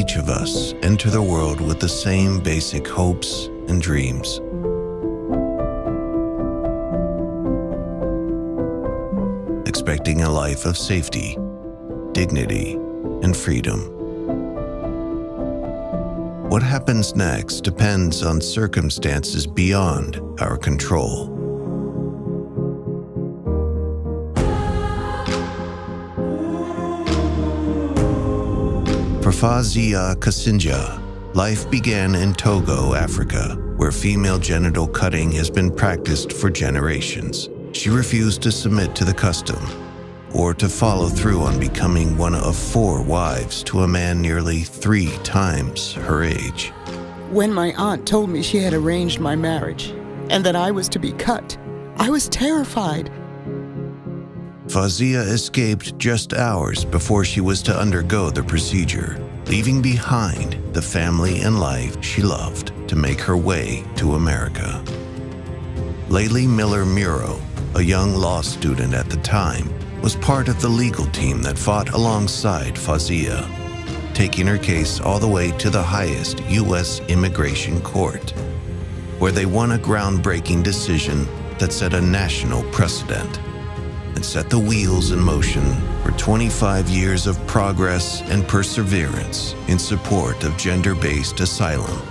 each of us enter the world with the same basic hopes and dreams. Expecting a life of safety, dignity, and freedom. What happens next depends on circumstances beyond our control. For Fazia Kasinja, life began in Togo, Africa, where female genital cutting has been practiced for generations. She refused to submit to the custom or to follow through on becoming one of 4 wives to a man nearly 3 times her age. When my aunt told me she had arranged my marriage and that I was to be cut, I was terrified. Fazia escaped just hours before she was to undergo the procedure, leaving behind the family and life she loved to make her way to America. Layli Miller Muro, a young law student at the time, was part of the legal team that fought alongside Fazia, taking her case all the way to the highest U.S. immigration court, where they won a groundbreaking decision that set a national precedent and set the wheels in motion for 25 years of progress and perseverance in support of gender-based asylum,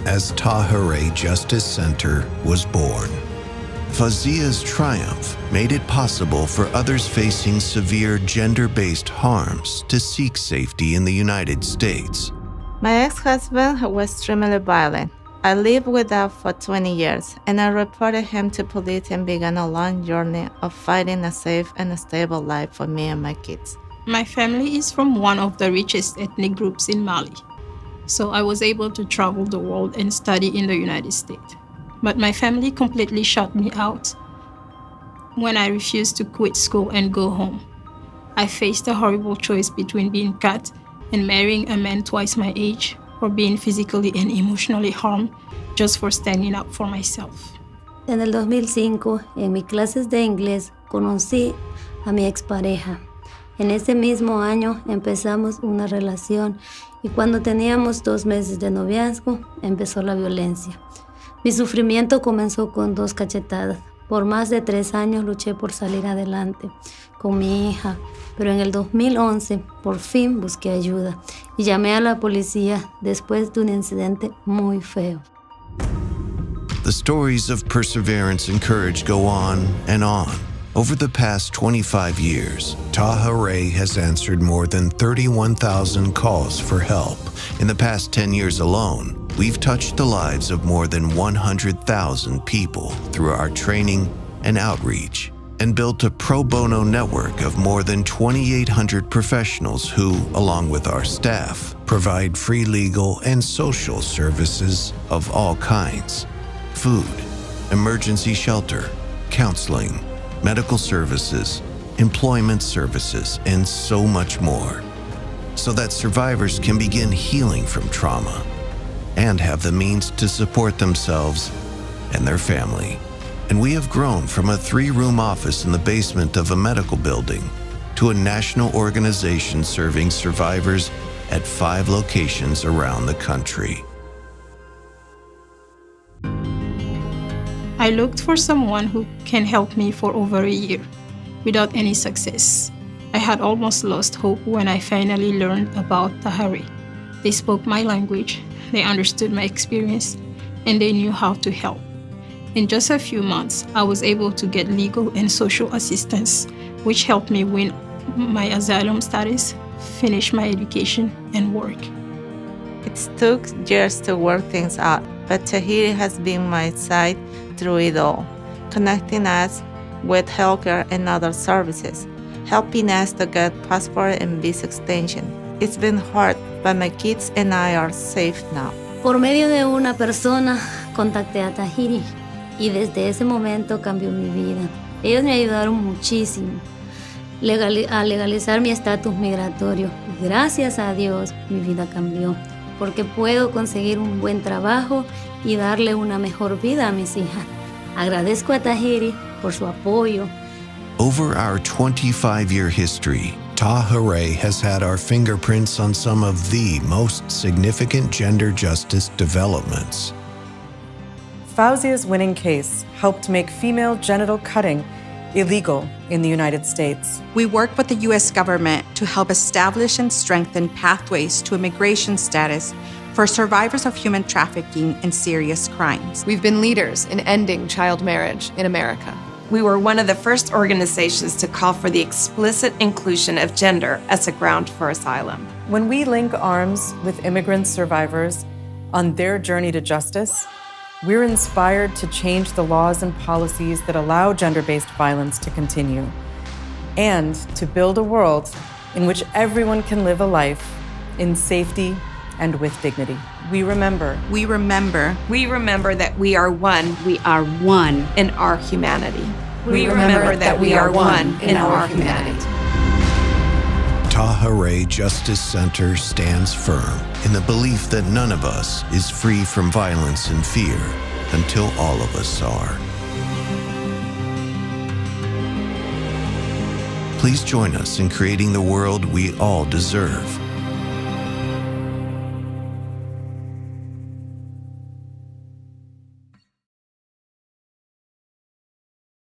as Tahirih Justice Center was born. Fazia's triumph made it possible for others facing severe gender-based harms to seek safety in the United States. My ex-husband was extremely violent. I lived with that for 20 years, and I reported him to police and began a long journey of fighting a safe and stable life for me and my kids. My family is from one of the richest ethnic groups in Mali, so I was able to travel the world and study in the United States. But my family completely shut me out when I refused to quit school and go home. I faced a horrible choice between being cut and marrying a man twice my age, or being physically and emotionally harmed just for standing up for myself. En el 2005, en mis clases de inglés, conocí a mi expareja. En ese mismo año empezamos una relación y cuando teníamos 2 meses de noviazgo, empezó la violencia. Mi sufrimiento comenzó con 2 cachetadas. Por más de 3 años luché por salir adelante con mi hija, pero en el 2011 por fin busqué ayuda y llamé a la policía después de un incidente muy feo. The stories of perseverance and courage go on and on. Over the past 25 years, Tahirih has answered more than 31,000 calls for help. In the past 10 years alone, we've touched the lives of more than 100,000 people through our training and outreach, and built a pro bono network of more than 2,800 professionals who, along with our staff, provide free legal and social services of all kinds: food, emergency shelter, counseling, medical services, employment services, and so much more, so that survivors can begin healing from trauma and have the means to support themselves and their family. And we have grown from a 3-room office in the basement of a medical building to a national organization serving survivors at 5 locations around the country. I looked for someone who can help me for over a year, without any success. I had almost lost hope when I finally learned about Tahirih. They spoke my language, they understood my experience, and they knew how to help. In just a few months, I was able to get legal and social assistance, which helped me win my asylum status, finish my education, and work. It took years to work things out, but Tahirih has been my side through it all, connecting us with healthcare and other services, helping us to get passport and visa extension. It's been hard, but my kids and I are safe now. Por medio de una persona, contacté a Tahirih y desde ese momento cambió mi vida. Ellos me ayudaron muchísimo a legalizar mi estatus migratorio. Y gracias a Dios, mi vida cambió, porque puedo conseguir un buen trabajo y darle una mejor vida a mis hijas. Agradezco a Tahirih por su apoyo. Over our 25-year history, Tahirih has had our fingerprints on some of the most significant gender justice developments. Fauzia's winning case helped make female genital cutting illegal in the United States. We work with the U.S. government to help establish and strengthen pathways to immigration status for survivors of human trafficking and serious crimes. We've been leaders in ending child marriage in America. We were one of the first organizations to call for the explicit inclusion of gender as a ground for asylum. When we link arms with immigrant survivors on their journey to justice, we're inspired to change the laws and policies that allow gender-based violence to continue, and to build a world in which everyone can live a life in safety and with dignity. We remember that we are one. We are one in our humanity. We remember that we are one in our humanity. Tahirih Justice Center stands firm in the belief that none of us is free from violence and fear until all of us are. Please join us in creating the world we all deserve.